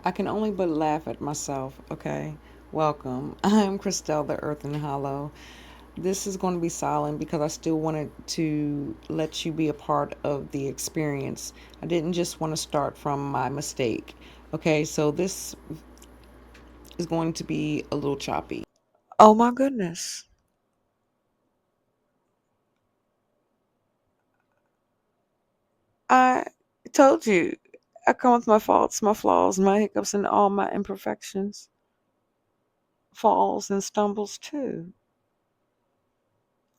I can only but laugh at myself, okay? Welcome. I'm Christelle, the Earth and Hollow. This is going to be silent because I still wanted to let you be a part of the experience. I didn't just want to start from my mistake. Okay, so this is going to be a little choppy. Oh my goodness. I told you. I come with my faults, my flaws, my hiccups, and all my imperfections. Falls and stumbles too.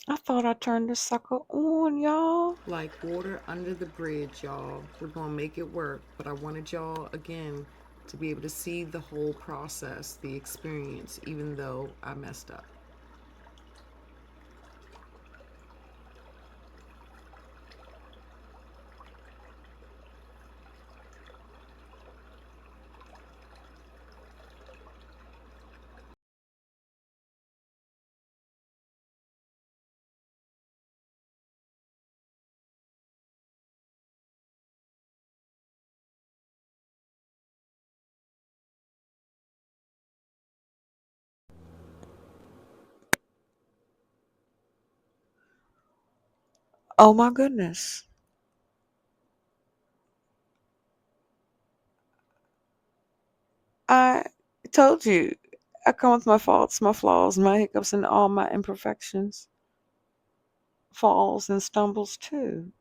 I thought I turned this sucker on, y'all. Like water under the bridge, y'all. We're going to make it work. But I wanted y'all, again, to be able to see the whole process, the experience, even though I messed up. Oh my goodness. I told you. I come with my faults, my flaws, my hiccups, and all my imperfections. Falls and stumbles too.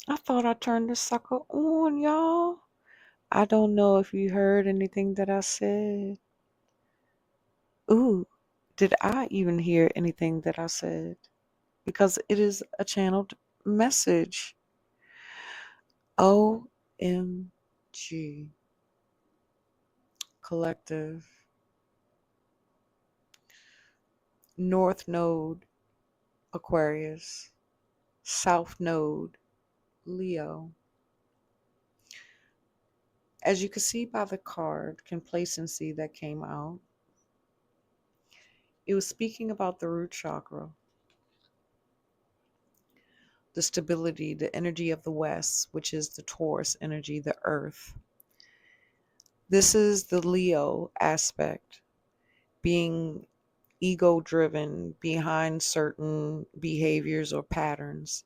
I thought I turned this sucker on, y'all. I don't know if you heard anything that I said. Ooh, did I even hear anything that I said? Because it is a channeled message. OMG. Collective. North Node, Aquarius. South Node, Leo. As you can see by the card, complacency that came out, it was speaking about the root chakra, the stability, the energy of the West, which is the Taurus energy, the earth. This is the Leo aspect, being ego driven behind certain behaviors or patterns.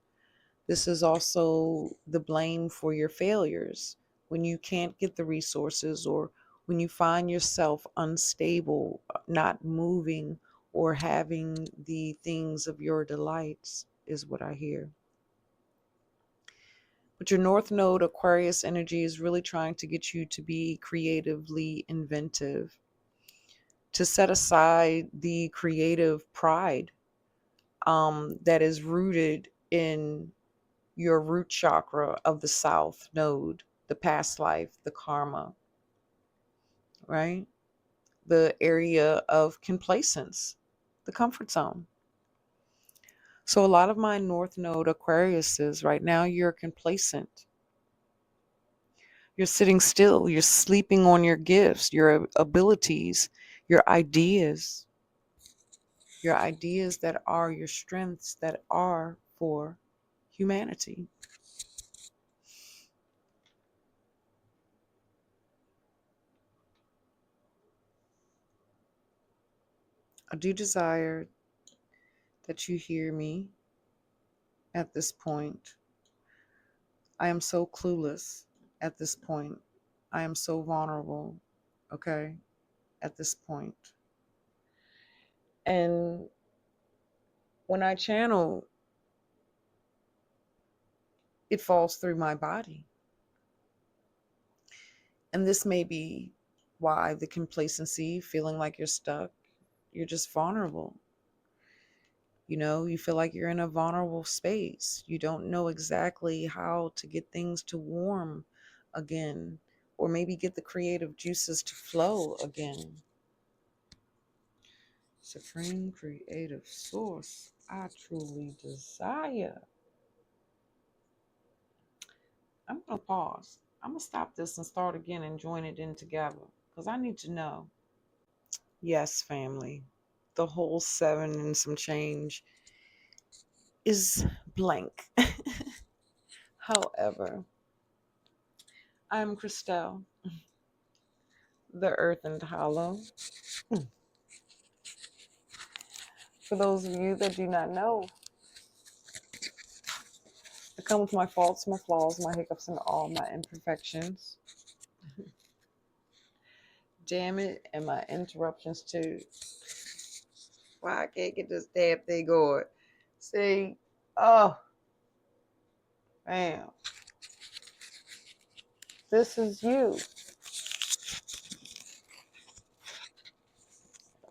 This is also the blame for your failures when you can't get the resources or when you find yourself unstable, not moving or having the things of your delights, is what I hear. But your North Node Aquarius energy is really trying to get you to be creatively inventive, to set aside the creative pride that is rooted in your root chakra of the South Node, the past life, the karma, right? The area of complacence, the comfort zone. So a lot of my North Node Aquariuses right now, you're complacent. You're sitting still. You're sleeping on your gifts, your abilities, your ideas that are your strengths that are for humanity. I do desire that you hear me at this point. I am so clueless at this point. I am so vulnerable, okay, at this point. And when I channel, it falls through my body. And this may be why the complacency, feeling like you're stuck, you're just vulnerable. You know, you feel like you're in a vulnerable space. You don't know exactly how to get things to warm again, or maybe get the creative juices to flow again. Supreme creative source, I truly desire. I'm going to pause. I'm going to stop this and start again and join it in together because I need to know. Yes, family. The whole seven and some change is blank. However, I'm Christelle, the Earth and Hollow. For those of you that do not know, I come with my faults, my flaws, my hiccups, and all my imperfections. Damn it, and my interruptions too. Why I can't get this damn thing going? See, oh, bam. This is you.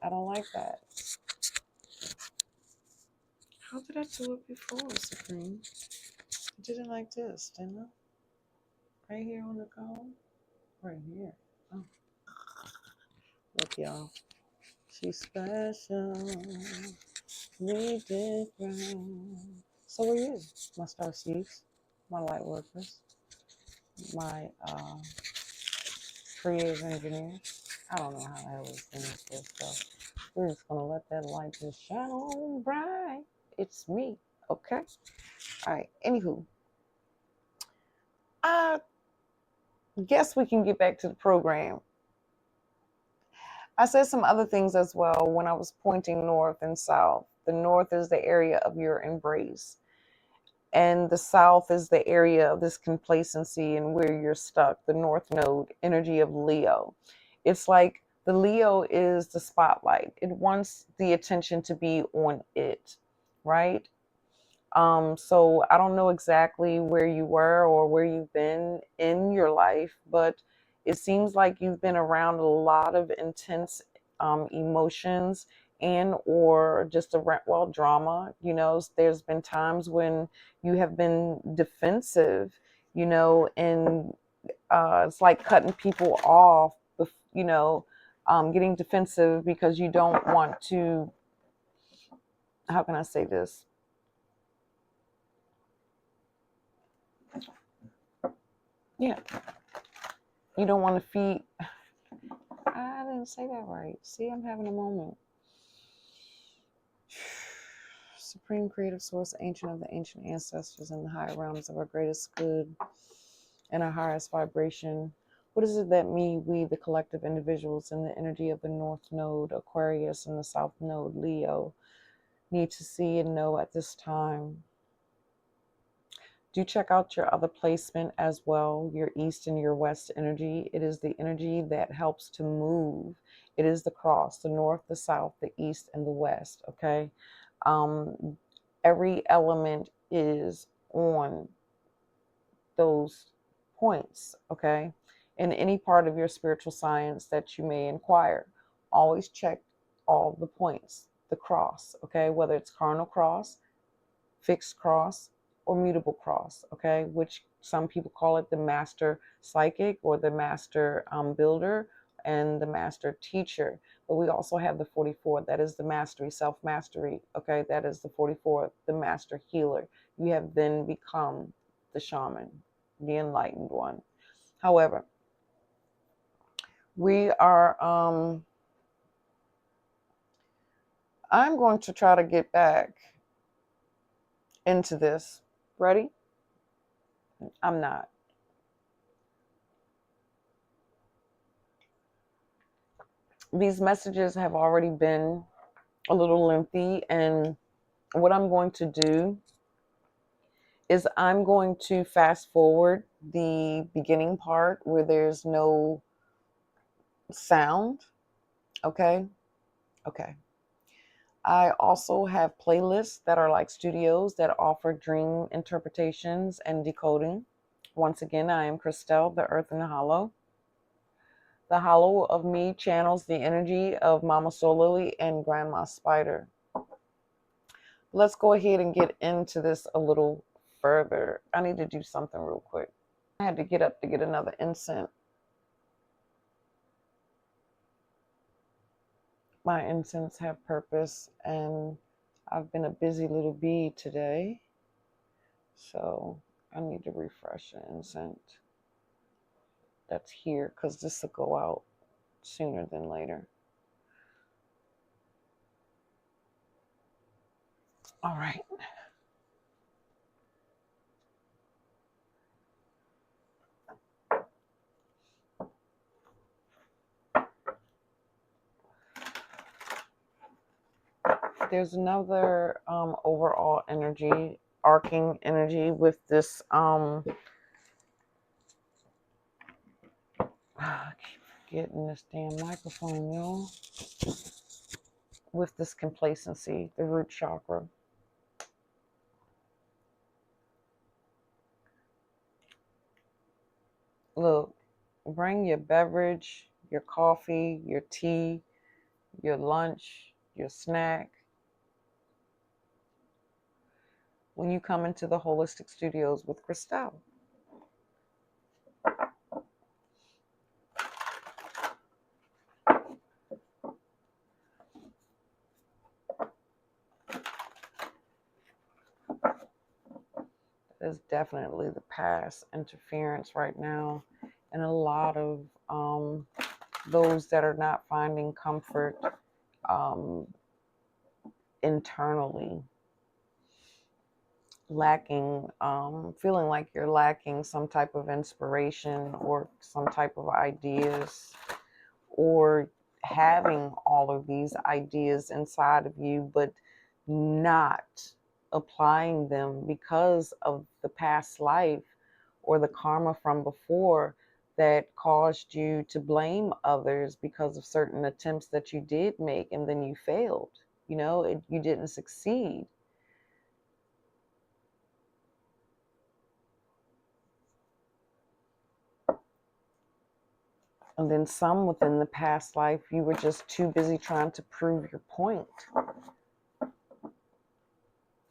I don't like that. How did I do it before, Supreme? I did it like this, didn't I? Right here on the cone? Right here. Oh, look, y'all. She's special. We different. So are you, my star seeds, my light workers, my creative engineers. I don't know how the hell this thing is supposed to go. We're just gonna let that light just shine on bright. It's me, okay? All right. Anywho, I guess we can get back to the program. I said some other things as well when I was pointing north and south. The north is the area of your embrace, and the south is the area of this complacency and where you're stuck. The north node, energy of Leo. It's like the Leo is the spotlight. It wants the attention to be on it, right? So I don't know exactly where you were or where you've been in your life, but it seems like you've been around a lot of intense emotions and or just drama. You know, there's been times when you have been defensive, you know, and it's like cutting people off, you know, getting defensive because you don't want to, how can I say this? Yeah, you don't want to feed. I didn't say that right. See, I'm having a moment. Supreme creative source, ancient of the ancient ancestors, in the higher realms of our greatest good and our highest vibration. What is it that we, the collective individuals in the energy of the North Node, Aquarius, and the South Node, Leo, need to see and know at this time? Do check out your other placement as well, your East and your West energy. It is the energy that helps to move. It is the cross, the North, the South, the East, and the West, okay? Every element is on those points, okay? In any part of your spiritual science that you may inquire, always check all the points, the cross, okay? Whether it's cardinal cross, fixed cross, or mutable cross, okay? Which some people call it the master psychic or the master builder and the master teacher. But we also have the 44, that is the mastery, self-mastery, okay? That is the 44, the master healer. You have then become the shaman, the enlightened one. However, we are, I'm going to try to get back into this. Ready? I'm not. These messages have already been a little lengthy, and what I'm going to do is I'm going to fast forward the beginning part where there's no sound. Okay. I also have playlists that are like studios that offer dream interpretations and decoding. Once again, I am Christelle, the Earth and the Hollow. The Hollow of me channels the energy of Mama Soul Lily and Grandma Spider. Let's go ahead and get into this a little further. I need to do something real quick. I had to get up to get another incense. My incense have purpose, and I've been a busy little bee today, so I need to refresh the incense that's here, because this will go out sooner than later. All right. there's another overall energy, arcing energy with this I keep forgetting this damn microphone, y'all. With this complacency, the root chakra. Look, bring your beverage, your coffee, your tea, your lunch, your snack. When you come into the Holistic Studios with Christelle. There's definitely the past interference right now, and a lot of those that are not finding comfort internally, lacking, feeling like you're lacking some type of inspiration or some type of ideas, or having all of these ideas inside of you, but not applying them because of the past life or the karma from before that caused you to blame others because of certain attempts that you did make and then you failed. You know, you didn't succeed. And then some within the past life, you were just too busy trying to prove your point.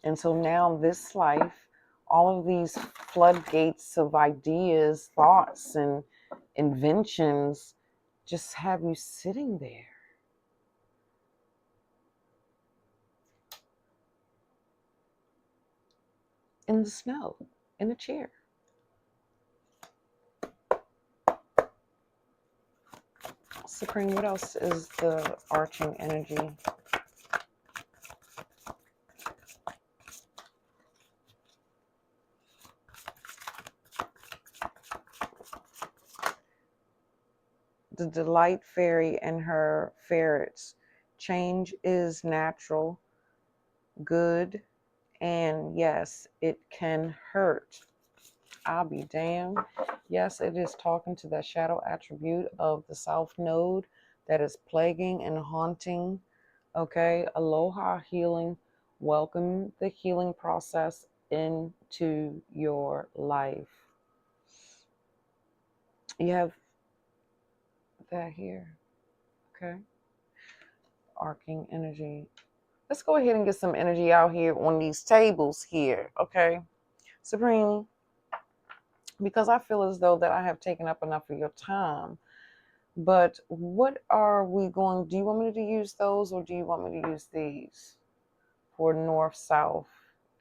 And so now this life, all of these floodgates of ideas, thoughts, and inventions just have you sitting there. In the snow, in a chair. Supreme, what else is the arching energy? The Delight Fairy and her ferrets. Change is natural, good, and yes, it can hurt. I'll be damned. Yes, it is talking to that shadow attribute of the South Node that is plaguing and haunting. Okay, aloha healing. Welcome the healing process into your life. You have that here. Okay, arcing energy. Let's go ahead and get some energy out here on these tables here. Okay, Supreme, because I feel as though that I have taken up enough of your time. But what are we going, do you want me to use those or do you want me to use these for north, south,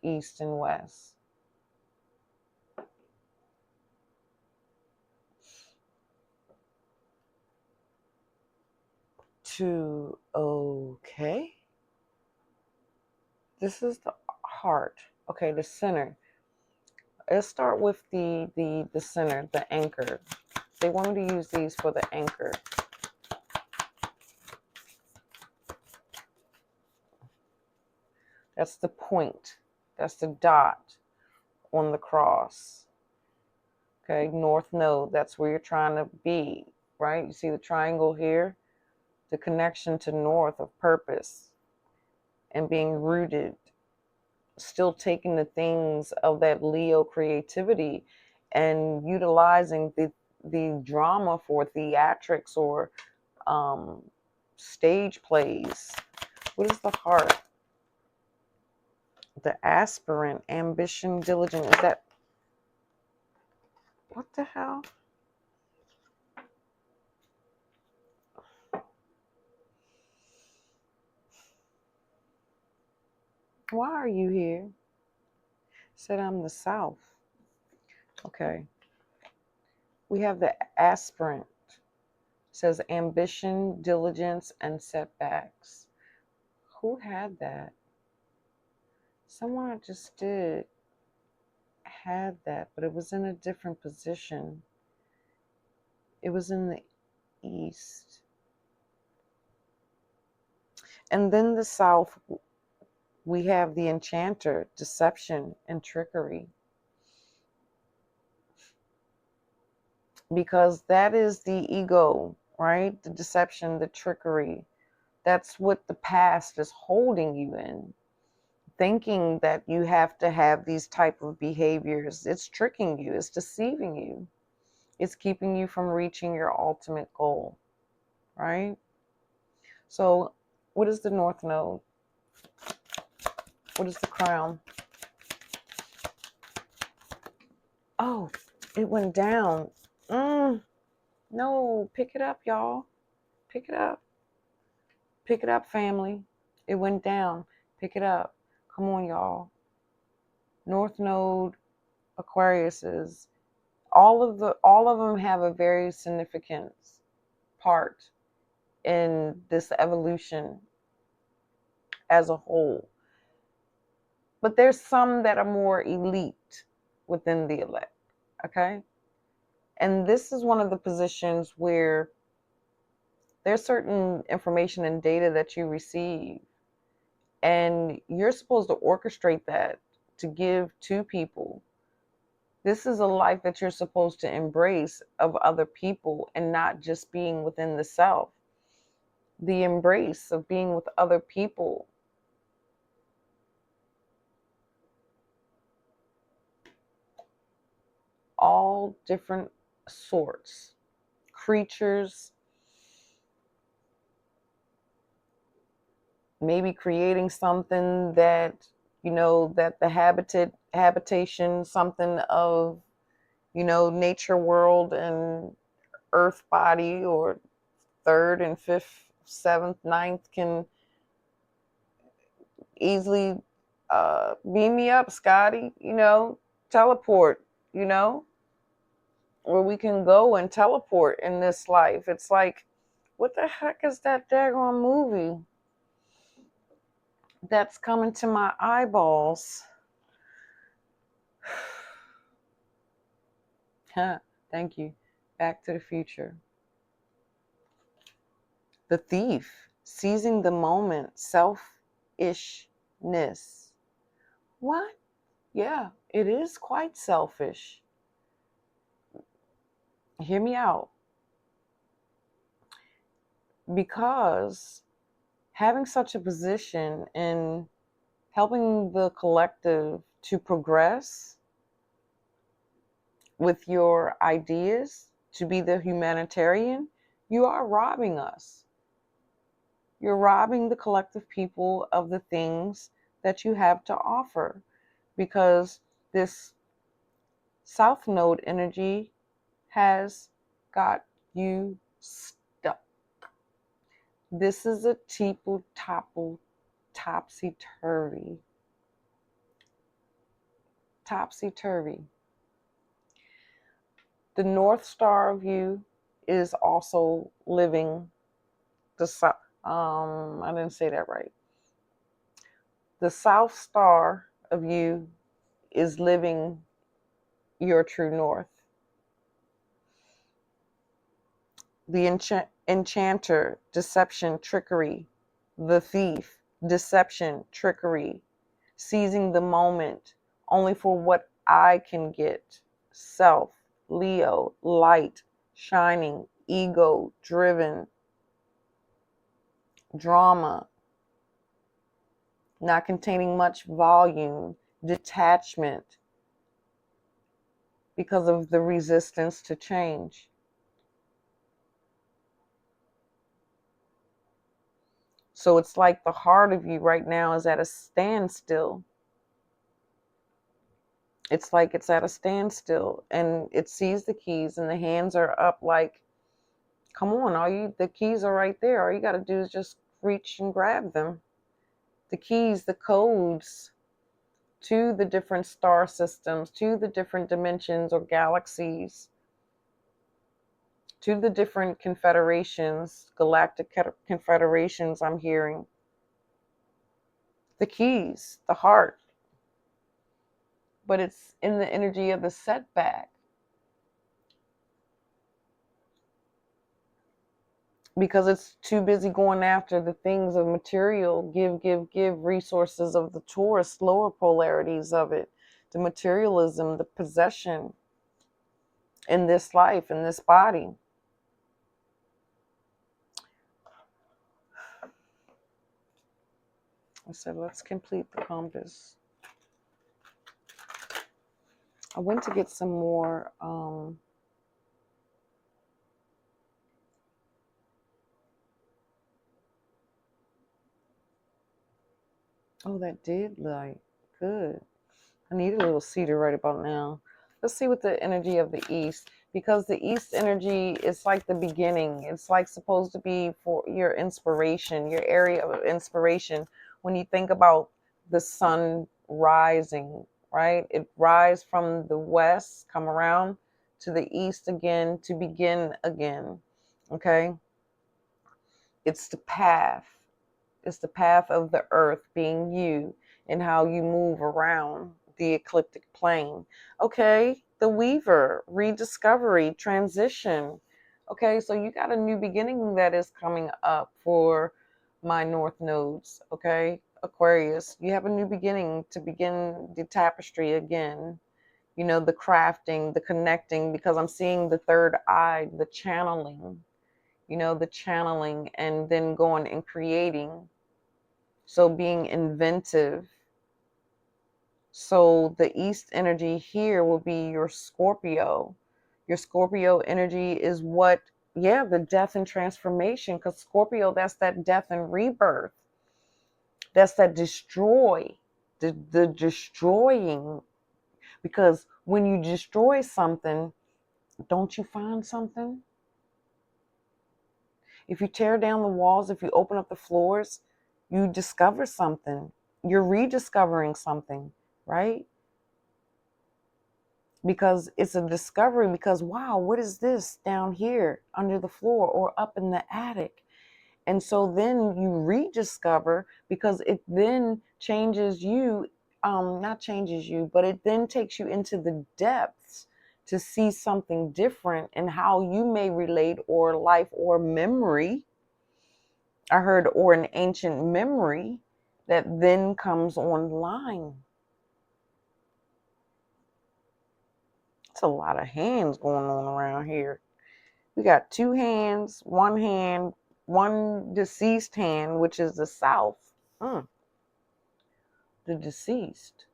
east, and west? Okay. This is the heart. Okay, the center. Let's start with the center, the anchor. They want me to use these for the anchor. That's the point. That's the dot on the cross. Okay, North Node, that's where you're trying to be, right? You see the triangle here? The connection to north of purpose and being rooted, still taking the things of that Leo creativity and utilizing the drama for theatrics or stage plays. What is the heart? The aspirant, ambition, diligent. Is that, what the hell? Why are you here? Said I'm the South. Okay. We have the aspirant. Says ambition, diligence, and setbacks. Who had that? Someone I just did had that, but it was in a different position. It was in the east. And then the south we have the enchanter, deception and trickery. Because that is the ego, right? The deception, the trickery. That's what the past is holding you in. Thinking that you have to have these type of behaviors. It's tricking you. It's deceiving you. It's keeping you from reaching your ultimate goal, right? So what is the North Node? What is the crown? Oh, it went down. No, pick it up, y'all. Pick it up. Pick it up, family. It went down. Pick it up. Come on, y'all. North Node, Aquariuses. All of them have a very significant part in this evolution as a whole. But there's some that are more elite within the elect. Okay? And this is one of the positions where there's certain information and data that you receive, and you're supposed to orchestrate that to give to people. This is a life that you're supposed to embrace of other people and not just being within the self. The embrace of being with other people. All different sorts. Creatures. Maybe creating something that, that the habitation, something of, nature world and earth body, or third and fifth, seventh, ninth can easily beam me up, Scotty, teleport, where we can go and teleport in this life. It's like, what the heck is that daggone movie that's coming to my eyeballs? Thank you. Back to the Future. The Thief, seizing the moment, selfishness. What? Yeah, it is quite selfish. Hear me out. Because having such a position in helping the collective to progress with your ideas, to be the humanitarian, you are robbing us. You're robbing the collective people of the things that you have to offer, because this South Node energy has got you stuck. This is a teeple topple topsy-turvy. Topsy-turvy. The North Star of you is also living the South. I didn't say that right. The South Star of you is living your true north. The enchanter, deception, trickery. The thief, deception, trickery. Seizing the moment only for what I can get. Self, Leo, light, shining, ego, driven, drama, not containing much volume, detachment because of the resistance to change. So it's like the heart of you right now is at a standstill. It's like it's at a standstill, and it sees the keys and the hands are up like, come on, the keys are right there. All you got to do is just reach and grab them. The keys, the codes to the different star systems, to the different dimensions or galaxies, to the different confederations, galactic confederations I'm hearing. The keys, the heart. But it's in the energy of the setback. because it's too busy going after the things of material. Give resources of the Taurus, lower polarities of it, the materialism, the possession in this life, in this body. I said, let's complete the compass. I went to get some more oh, that did light. Good. I need a little cedar right about now. Let's see what the energy of the East, because the East energy is like the beginning. It's like supposed to be for your inspiration, your area of inspiration. When you think about the sun rising, right? It rise from the west, come around to the east again to begin again. Okay? It's the path. It's the path of the earth being you and how you move around the ecliptic plane. Okay, the weaver, rediscovery, transition. Okay, so you got a new beginning that is coming up for my North Nodes. Okay, Aquarius, you have a new beginning to begin the tapestry again. You know, the crafting, the connecting, because I'm seeing the third eye, the channeling, the channeling and then going and creating. So being inventive. So the East energy here will be your Scorpio. Your Scorpio energy is what, yeah, the death and transformation, because Scorpio, that's that death and rebirth. That's that destroy, the destroying. Because when you destroy something, don't you find something? If you tear down the walls, if you open up the floors, you discover something. You're rediscovering something, right? Because it's a discovery, because wow, what is this down here under the floor or up in the attic? And so then you rediscover, because it then changes you, not changes you, but it then takes you into the depths to see something different and how you may relate, or life or memory. I heard, or an ancient memory that then comes online. It's a lot of hands going on around here. We got two hands, one deceased hand, which is the south. The deceased.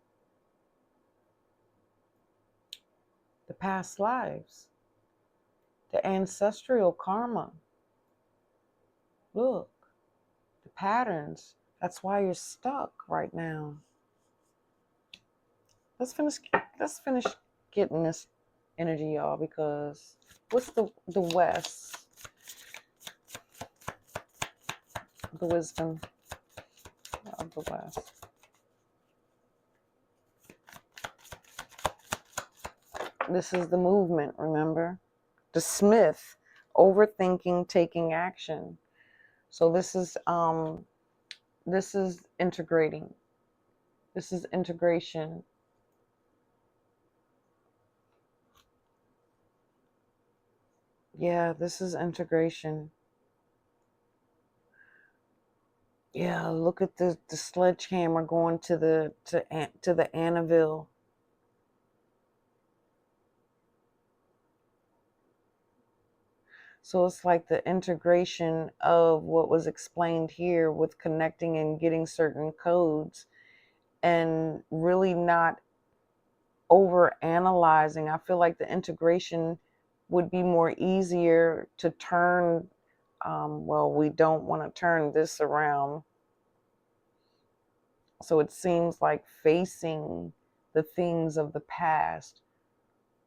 The past lives. The ancestral karma. Look, the patterns. That's why you're stuck right now. Let's finish getting this energy, y'all, because what's the West? The wisdom of the West. This is the movement, remember? The Smith, overthinking, taking action. So this is integrating. This is integration. Yeah, this is integration. Yeah, look at the sledgehammer going to the anvil. So it's like the integration of what was explained here with connecting and getting certain codes, and really not over analyzing. I feel like the integration would be more easier to turn. Well, we don't want to turn this around. So it seems like facing the things of the past,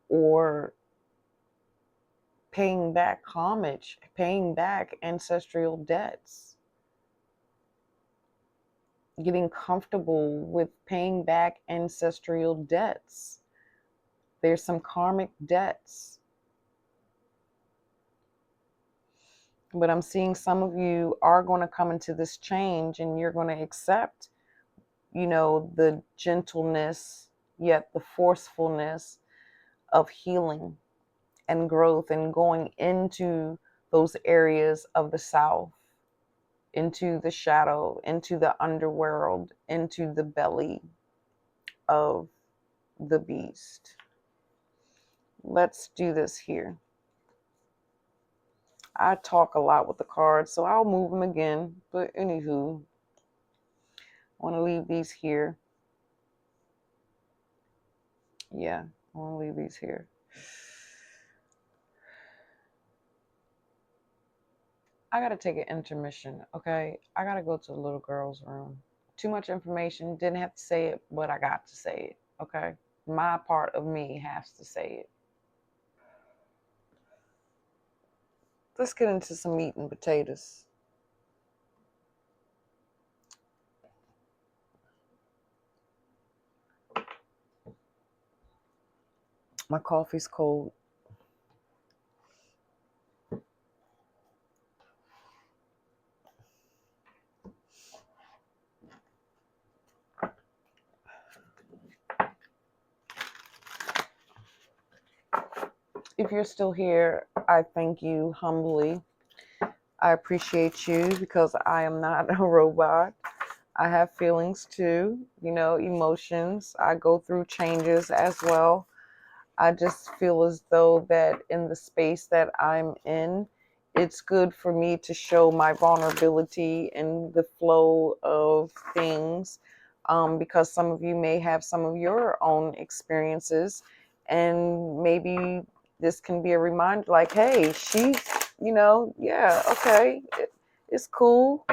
or paying back homage, paying back ancestral debts, getting comfortable with paying back ancestral debts. There's some karmic debts. But I'm seeing some of you are going to come into this change, and you're going to accept, the gentleness, yet the forcefulness of healing and growth, and going into those areas of the South, into the shadow, into the underworld, into the belly of the beast. Let's do this here. I talk a lot with the cards, so I'll move them again. But anywho, I want to leave these here. Yeah, I want to leave these here. I got to take an intermission, okay? I got to go to the little girl's room. Too much information. Didn't have to say it, but I got to say it, okay? My part of me has to say it. Let's get into some meat and potatoes. My coffee's cold. If you're still here, I thank you humbly. I appreciate you because I am not a robot. I have feelings too, you know, emotions. I go through changes as well. I just feel as though that in the space that I'm in, it's good for me to show my vulnerability in the flow of things, because some of you may have some of your own experiences, and maybe this can be a reminder like, hey, she's, you know, yeah, okay, it's cool.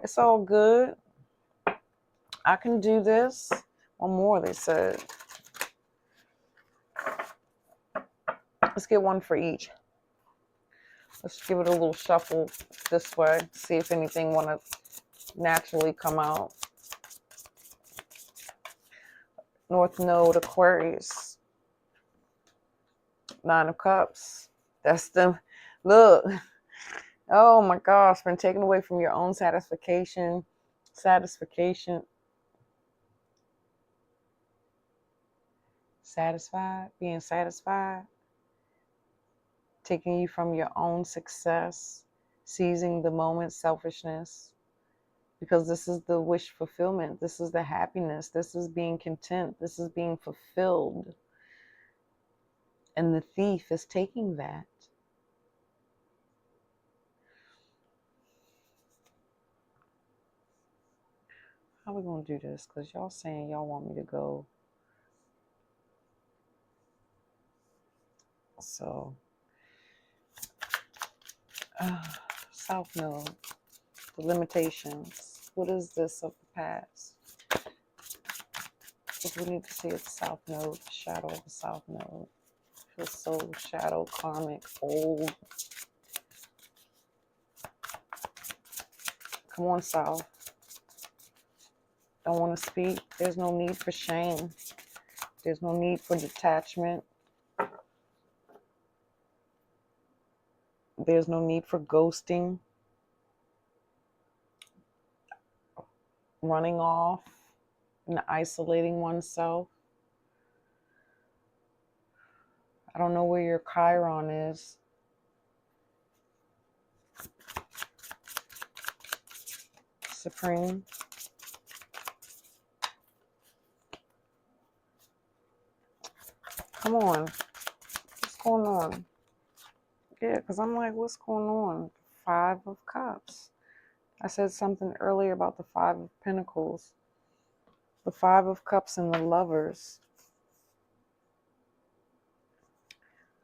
It's all good. I can do this. One more, they said. Let's get one for each. Let's give it a little shuffle this way. See if anything want to naturally come out. North Node, Aquarius. 9 of Cups. That's the, look. Oh my gosh, been taken away from your own satisfaction. Satisfied, being satisfied. Taking you from your own success. Seizing the moment, selfishness. Because this is the wish fulfillment. This is the happiness. This is being content. This is being fulfilled. And the thief is taking that. How are we going to do this? Because y'all saying y'all want me to go. So, South Node, the limitations. What is this of the past? If we need to see a South Node, the shadow of the South Node. Feels so shadow, karmic, old. Come on, South. Don't want to speak. There's no need for shame. There's no need for detachment. There's no need for ghosting, running off, and isolating oneself. I don't know where your Chiron is. Supreme. Come on. What's going on? Yeah, because I'm like, what's going on? 5 of Cups. I said something earlier about the 5 of Pentacles. The 5 of Cups and the Lovers.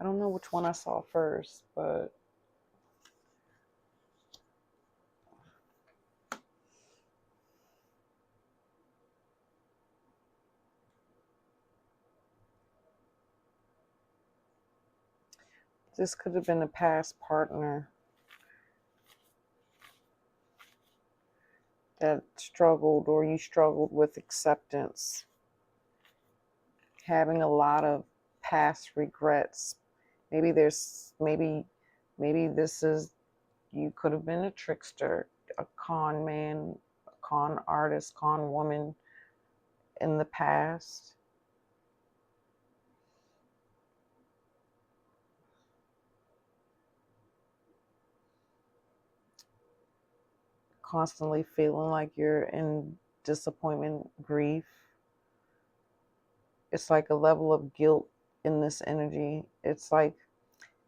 I don't know which one I saw first, but this could have been a past partner that struggled, or you struggled with acceptance. Having a lot of past regrets. Maybe this is, you could have been a trickster, a con man, a con artist, con woman in the past. constantly feeling like you're in disappointment, grief. It's like a level of guilt in this energy. It's like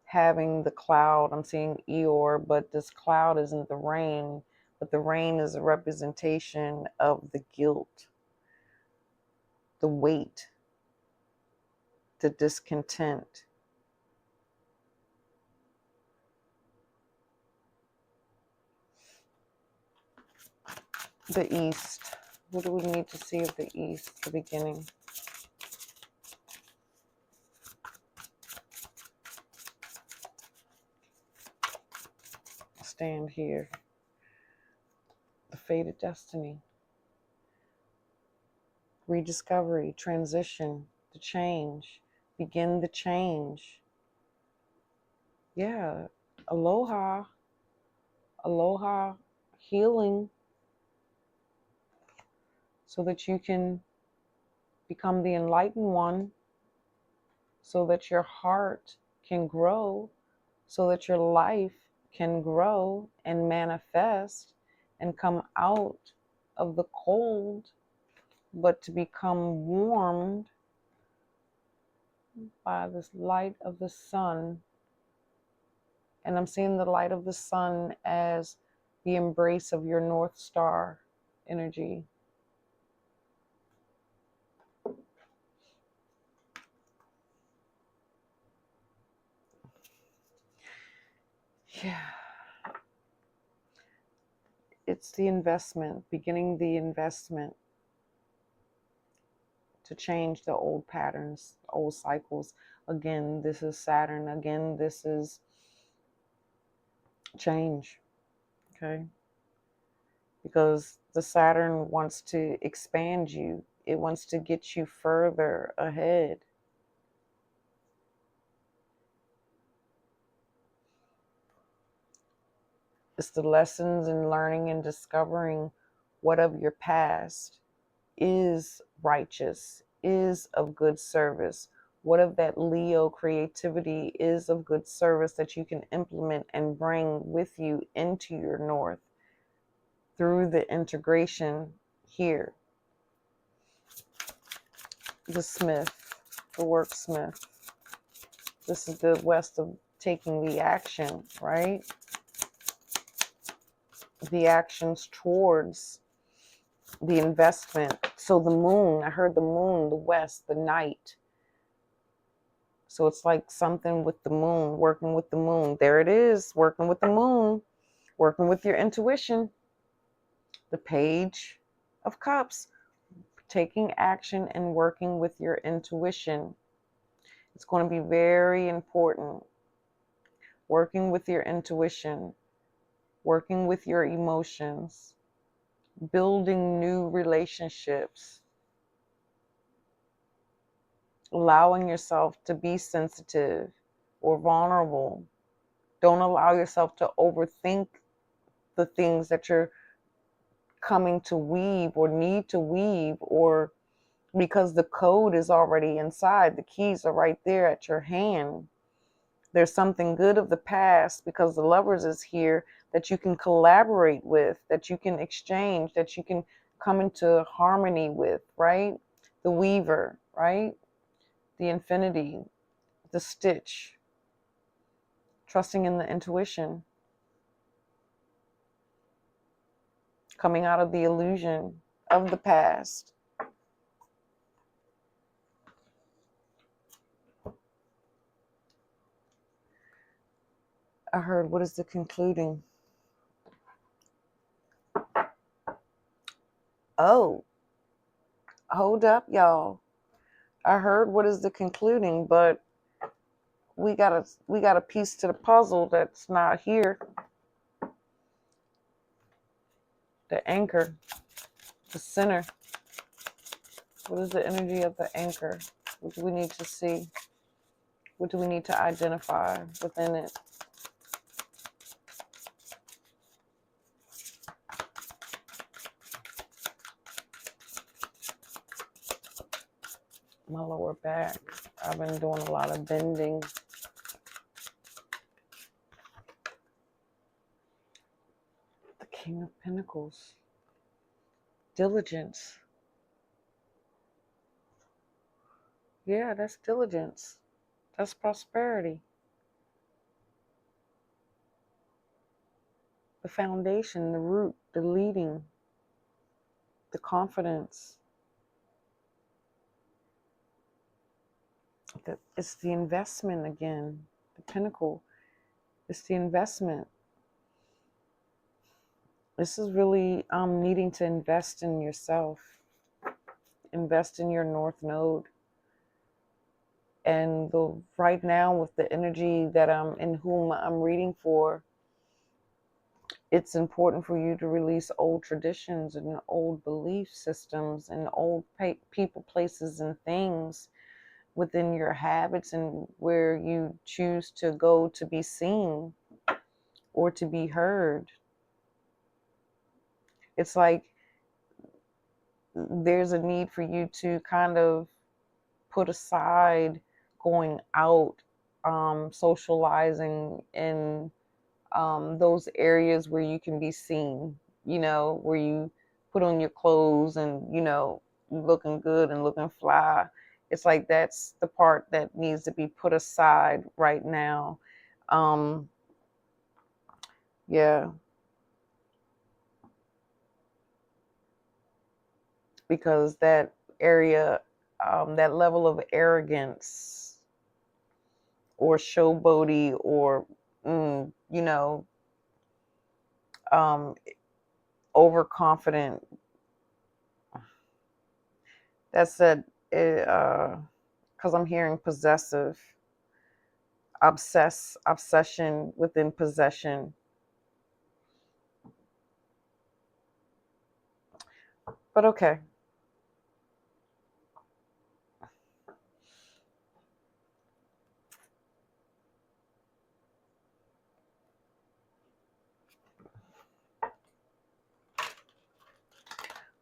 having the cloud. I'm seeing Eeyore, but this cloud isn't the rain, but the rain is a representation of the guilt, the weight, the discontent. The East. What do we need to see of the East, the beginning? Stand here. The fated destiny. Rediscovery, transition, the change. Begin the change. Yeah. Aloha. Aloha. Healing. So that you can become the enlightened one. So that your heart can grow. So that your life can grow and manifest and come out of the cold, but to become warmed by this light of the sun. And I'm seeing the light of the sun as the embrace of your North Star energy. Yeah. It's the investment, beginning the investment to change the old patterns, old cycles. Again, this is Saturn. Again, this is change. Okay? Because the Saturn wants to expand you. It wants to get you further ahead. It's the lessons in learning and discovering what of your past is righteous, is of good service. What of that Leo creativity is of good service that you can implement and bring with you into your North through the integration here. The Smith, the worksmith. This is the West of taking the action, right? The actions towards the investment. So the moon, I heard the moon, the West, the night. So it's like something with the moon, working with the moon. There it is, working with the moon, working with your intuition. The Page of Cups, taking action and working with your intuition. It's going to be very important. Working with your intuition, working with your emotions, building new relationships, allowing yourself to be sensitive or vulnerable. Don't allow yourself to overthink the things that you're coming to weave or need to weave, or because the code is already inside. The keys are right there at your hand. There's something good of the past because the Lovers is here that you can collaborate with, that you can exchange, that you can come into harmony with, right? The Weaver, right? The Infinity, the Stitch, trusting in the intuition, coming out of the illusion of the past. I heard, what is the concluding? Oh, hold up, y'all. I heard, what is the concluding, but we got a piece to the puzzle that's not here. The anchor, the center. What is the energy of the anchor? What do we need to see? What do we need to identify within it? My lower back. I've been doing a lot of bending. The King of Pentacles. Diligence. Yeah, that's diligence. That's prosperity. The foundation, the root, the leading, the confidence. It's the investment again. The pinnacle. It's the investment. This is really needing to invest in yourself. Invest in your North Node. And right now with the energy that whom I'm reading for, it's important for you to release old traditions and old belief systems and old people, places, and things within your habits and where you choose to go to be seen or to be heard. It's like there's a need for you to kind of put aside going out, socializing in those areas where you can be seen, where you put on your clothes and, looking good and looking fly. It's like that's the part that needs to be put aside right now. Yeah. Because that area, that level of arrogance or showboaty or, overconfident. That's it. Because I'm hearing possessive, obsession within possession. But okay.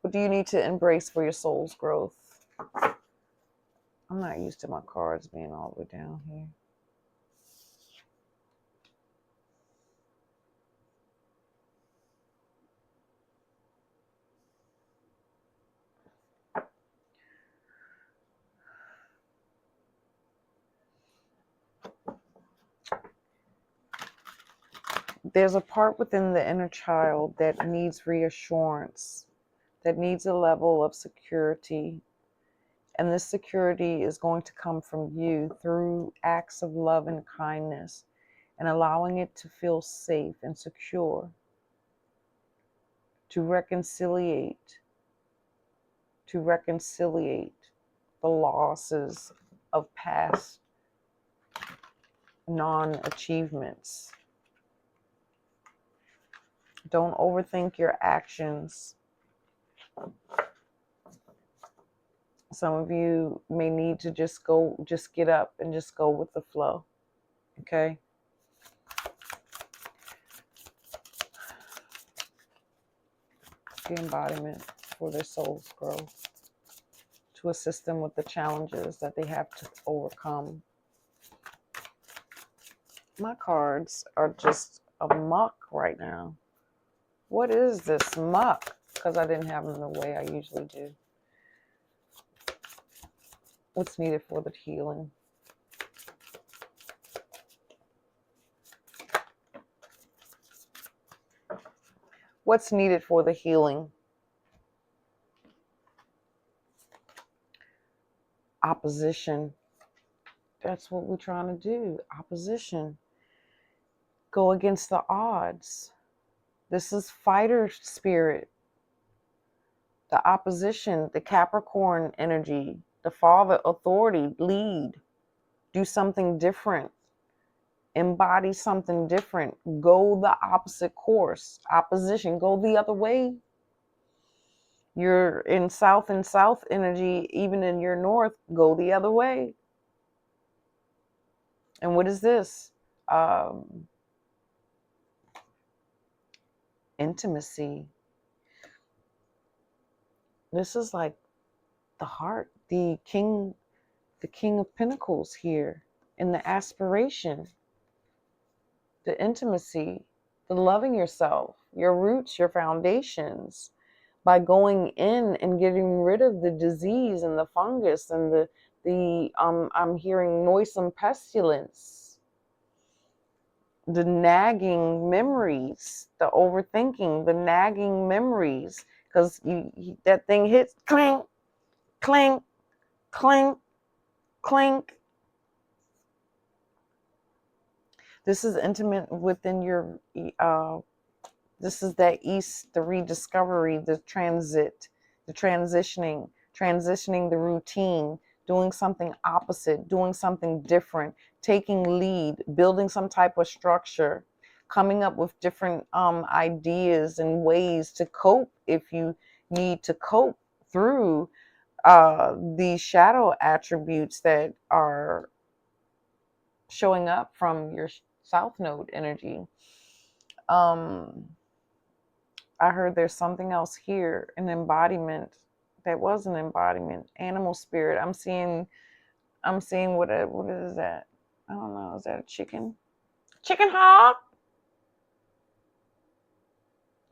What do you need to embrace for your soul's growth? I'm not used to my cards being all the way down here. There's a part within the inner child that needs reassurance, that needs a level of security. And this security is going to come from you through acts of love and kindness and allowing it to feel safe and secure, to reconciliate the losses of past non-achievements. Don't overthink your actions. Some of you may need to just get up and just go with the flow. Okay? The embodiment for their soul's growth, to assist them with the challenges that they have to overcome. My cards are just a muck right now. What is this muck? Because I didn't have them the way I usually do. What's needed for the healing? What's needed for the healing? Opposition. That's what we're trying to do. Opposition. Go against the odds. This is fighter spirit. The opposition, the Capricorn energy, the father, authority, lead. Do something different. Embody something different. Go the opposite course. Opposition. Go the other way. You're in south and south energy, even in your north. Go the other way. And what is this? Intimacy. This is like the heart, the king of pentacles here, in the aspiration, the intimacy. the loving yourself, your roots, your foundations, by going in and getting rid of the disease and the fungus and the I'm hearing noisome pestilence, the nagging memories, the overthinking, the nagging memories, because that thing hits clink, clink, clink, clink. This is intimate within your this is that east, the rediscovery, the transit, the transitioning the routine, doing something opposite, doing something different, taking lead, building some type of structure, coming up with different ideas and ways to cope if you need to cope through the shadow attributes that are showing up from your South Node energy. I heard there's something else here, an embodiment that was an embodiment, animal spirit. I'm seeing what is that? I don't know. Is that a chicken? Chicken hawk?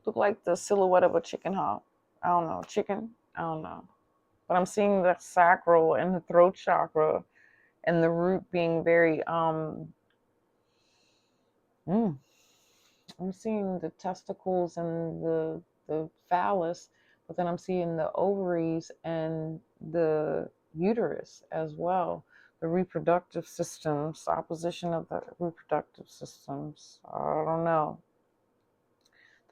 Look like the silhouette of a chicken hawk. I don't know. Chicken? I don't know. But I'm seeing the sacral and the throat chakra and the root being very I'm seeing the testicles and the phallus, but then I'm seeing the ovaries and the uterus as well. The reproductive systems, opposition of the reproductive systems. I don't know.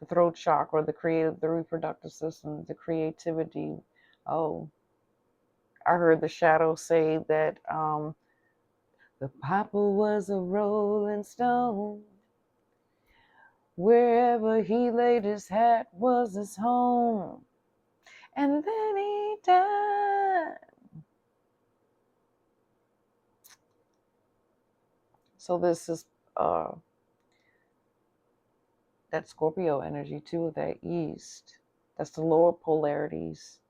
The throat chakra, the reproductive system, the creativity. Oh, I heard the shadow say that the Papa was a rolling stone. Wherever he laid his hat was his home. And then he died. So this is that Scorpio energy too, of that east. That's the lower polarities.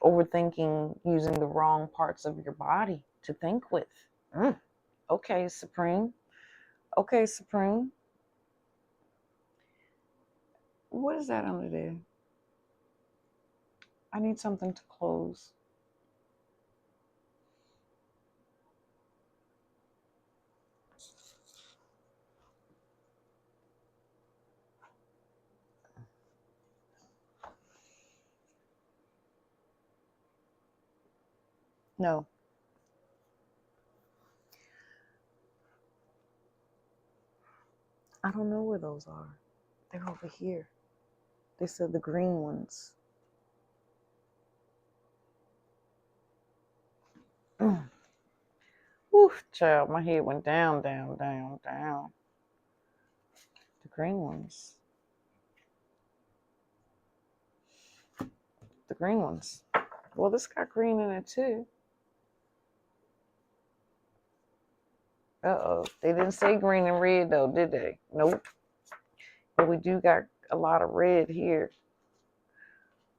Overthinking, using the wrong parts of your body to think with. Okay, Supreme. Okay, Supreme. What is that under there? I need something to close. No. I don't know where those are. They're over here. They said the green ones. Oof, child, my head went down, down, down, down. The green ones. The green ones. Well, this got green in it too. Uh-oh. They didn't say green and red though, did they? Nope. But we do got a lot of red here.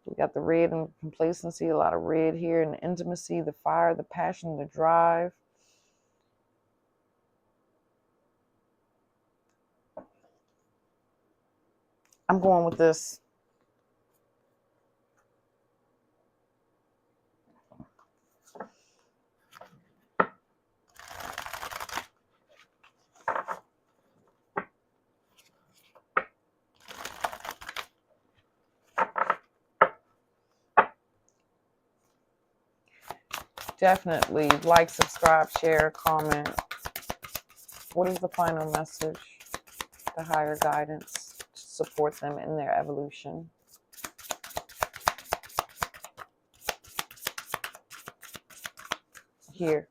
We got the red and complacency, a lot of red here, and the intimacy, the fire, the passion, the drive. I'm going with this. Definitely like, subscribe, share, comment. What is the final message? The higher guidance to support them in their evolution. Here.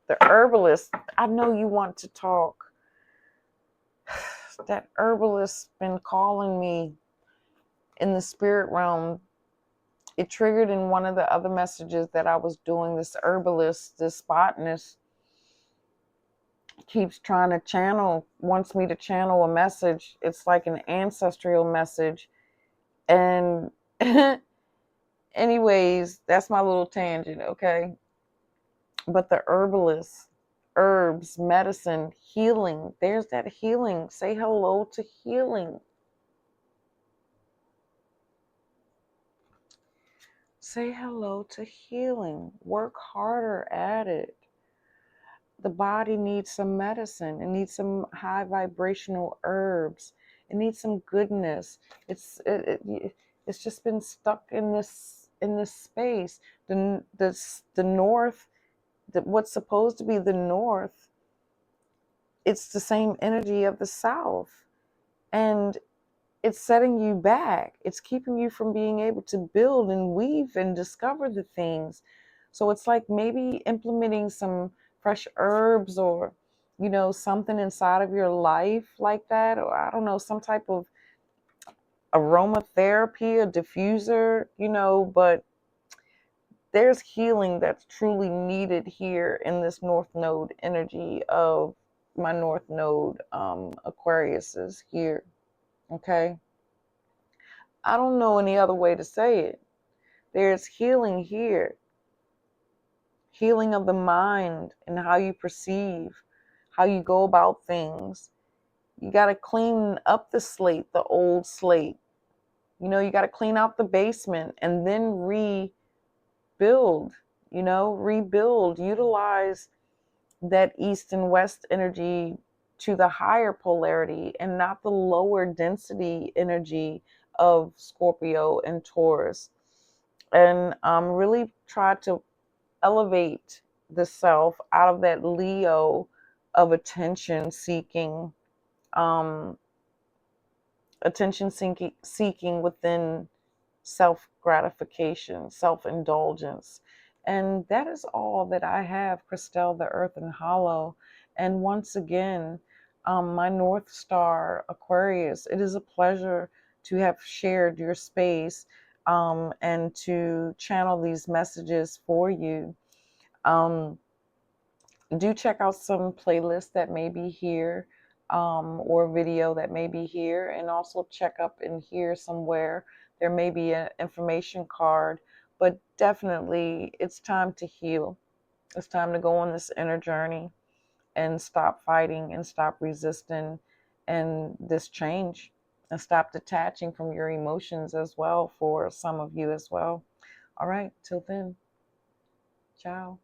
The herbalist. I know you want to talk. That herbalist been calling me in the spirit realm. It triggered in one of the other messages that I was doing. This herbalist, this botanist, keeps trying to channel, wants me to channel a message. It's like an ancestral message. And anyways, that's my little tangent, okay? But the herbalist, herbs, medicine, healing. There's that healing. Say hello to healing. Say hello to healing. Work harder at it. The body needs some medicine. It needs some high vibrational herbs. It needs some goodness. It's just been stuck in this space. The north, what's supposed to be the north, it's the same energy of the south, and it's setting you back. It's keeping you from being able to build and weave and discover the things. So it's like maybe implementing some fresh herbs, or, something inside of your life like that. Or I don't know, some type of aromatherapy, a diffuser, but there's healing that's truly needed here in this North Node energy of my North Node. Aquarius is here. Okay. I don't know any other way to say it. There's healing here. Healing of the mind and how you perceive, how you go about things. You got to clean up the slate, the old slate. You got to clean out the basement and then rebuild, rebuild, utilize that east and west energy to the higher polarity and not the lower density energy of Scorpio and Taurus. And really try to elevate the self out of that Leo of um, attention seeking within self gratification, self indulgence. And that is all that I have, Christelle, the Earth and Hollow. And once again, my North Star, Aquarius, it is a pleasure to have shared your space, and to channel these messages for you. Um, do check out some playlists that may be here, or video that may be here, and also check up in here somewhere. There may be an information card, but definitely it's time to heal. It's time to go on this inner journey and stop fighting and stop resisting and this change, and stop detaching from your emotions as well, for some of you as well. All right, till then, ciao.